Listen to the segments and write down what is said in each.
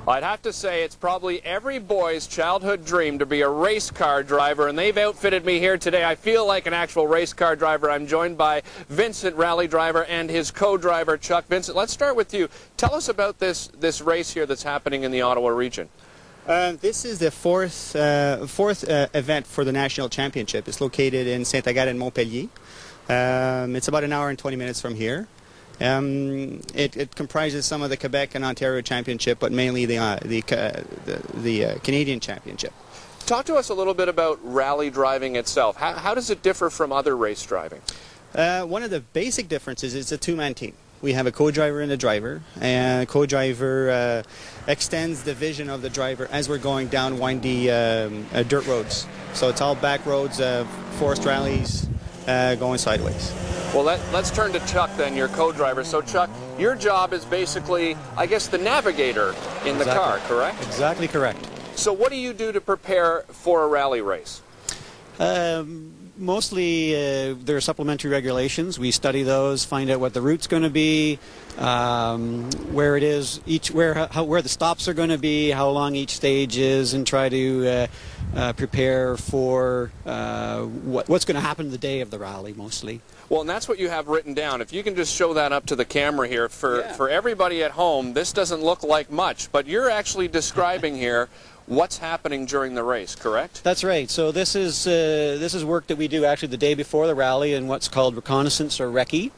I'd have to say it's probably every boy's childhood dream to be a race car driver, and they've outfitted me here today. I feel like an actual race car driver. I'm joined by Vincent, rally driver, and his co-driver, Chuck. Vincent, let's start with you. Tell us about this race here that's happening in the Ottawa region. This is the fourth event for the national championship. It's located in Saint-Agathe and Montpellier. It's about an hour and 20 minutes from here. It comprises some of the Quebec and Ontario championship, but mainly the Canadian championship. Talk to us a little bit about rally driving itself. How does it differ from other race driving? One of the basic differences is a two-man team. We have a co-driver and a driver, and the co-driver extends the vision of the driver as we're going down windy dirt roads. So it's all back roads, forest rallies, going sideways. Well, let's turn to Chuck then, your co-driver. So Chuck, your job is basically, I guess, the navigator in the car, correct? Exactly correct. So what do you do to prepare for a rally race? Mostly there are supplementary regulations. We study those, find out what the route's going to be, where it is, where the stops are going to be, how long each stage is, and try to prepare for what's going to happen the day of the rally, mostly. Well, and that's what you have written down. If you can just show that up to the camera here. For everybody at home, this doesn't look like much, but you're actually describing here what's happening during the race, correct? That's right. So this is work that we do actually the day before the rally in what's called reconnaissance or recce.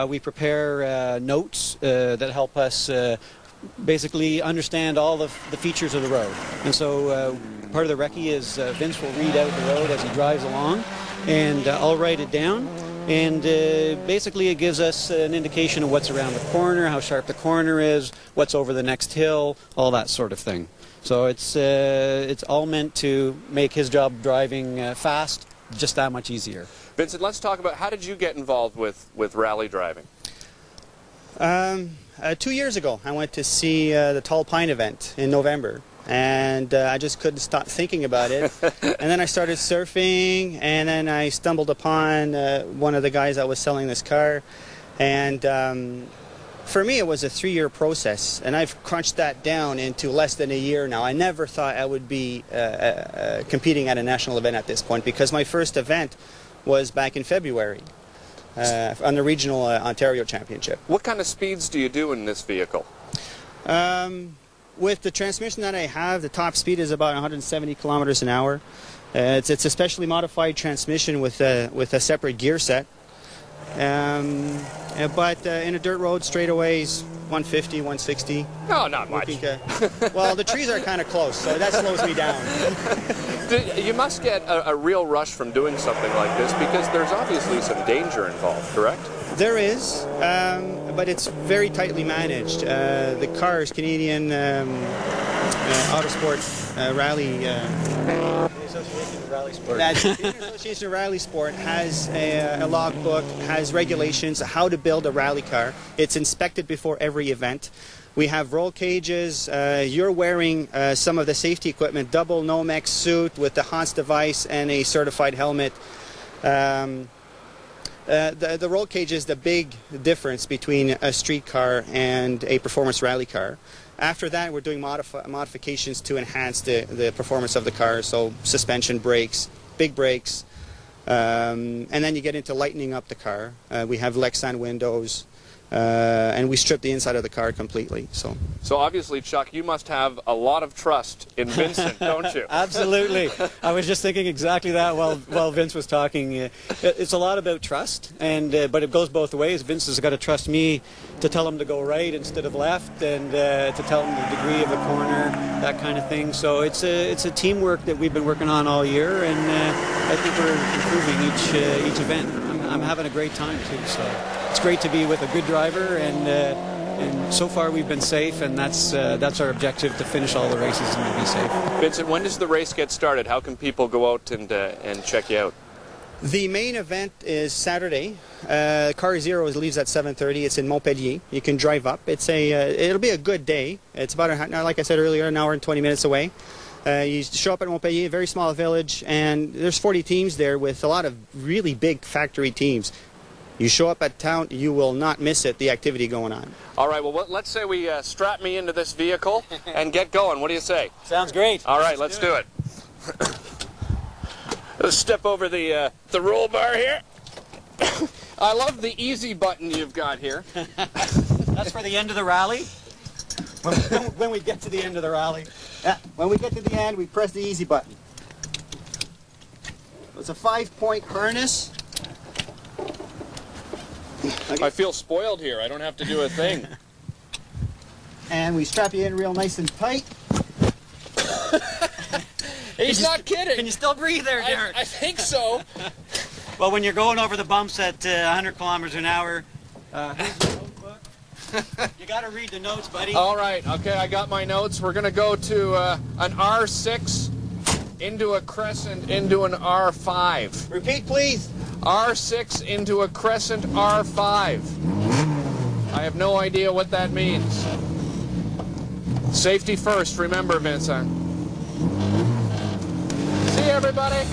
We prepare notes that help us basically understand all the features of the road. And so part of the recce is Vince will read out the road as he drives along, and I'll write it down. And basically it gives us an indication of what's around the corner, how sharp the corner is, what's over the next hill, all that sort of thing. So it's all meant to make his job driving fast just that much easier. Vincent, let's talk about how did you get involved with rally driving? 2 years ago, I went to see the Tall Pine event in November, and I just couldn't stop thinking about it. And then I started surfing, and then I stumbled upon one of the guys that was selling this car, and for me it was a 3-year process, and I've crunched that down into less than a year now. I never thought I would be competing at a national event at this point, because my first event was back in February on the regional Ontario championship. What kind of speeds do you do in this vehicle? With the transmission that I have, the top speed is about 170 kilometers an hour. It's a specially modified transmission with a separate gear set. But in a dirt road, straightaways, 150, 160. No, not much. Well, the trees are kind of close, so that slows me down. You must get a real rush from doing something like this, because there's obviously some danger involved, correct? There is, but it's very tightly managed. The CARS, Canadian Autosport Rally... Association of Rally Sport. The Association of Rally Sport has a logbook, has regulations how to build a rally car. It's inspected before every event. We have roll cages. You're wearing some of the safety equipment, double Nomex suit with the Hans device and a certified helmet. The roll cage is the big difference between a street car and a performance rally car. After that, we're doing modifications to enhance the performance of the car, so suspension brakes, big brakes, and then you get into lightening up the car. We have Lexan windows, and we strip the inside of the car completely. So obviously, Chuck, you must have a lot of trust in Vincent, don't you? Absolutely. I was just thinking exactly that while Vince was talking. It's a lot about trust, but it goes both ways. Vince has got to trust me to tell him to go right instead of left, and to tell him the degree of the corner, that kind of thing. So it's a teamwork that we've been working on all year, and I think we're improving each event. I'm having a great time too. So it's great to be with a good driver, and so far we've been safe, and that's our objective, to finish all the races and to be safe. Vincent, when does the race get started? How can people go out and check you out? The main event is Saturday. Car Zero leaves at 7:30. It's in Montpellier. You can drive up. It'll be a good day. It's about, like I said earlier, an hour and 20 minutes away. You show up at Montpellier, a very small village, and there's 40 teams there with a lot of really big factory teams. You show up at town, you will not miss it, the activity going on. All right, well, let's say we strap me into this vehicle and get going. What do you say? Sounds great. All right, let's do it. Let's step over the roll bar here. I love the easy button you've got here. That's for the end of the rally? When we get to the end of the rally. Yeah, when we get to the end, we press the easy button. It's a 5-point harness. I feel spoiled here. I don't have to do a thing. And we strap you in real nice and tight. He's not kidding. Can you still breathe there, Derek? I think so. Well, when you're going over the bumps at 100 kilometers an hour, here's the notebook. You got to read the notes, buddy. All right. Okay, I got my notes. We're going to go to an R6, into a crescent, into an R5. Repeat, please. R6 into a crescent R5. I have no idea what that means. Safety first, remember, Vincent. See you, everybody.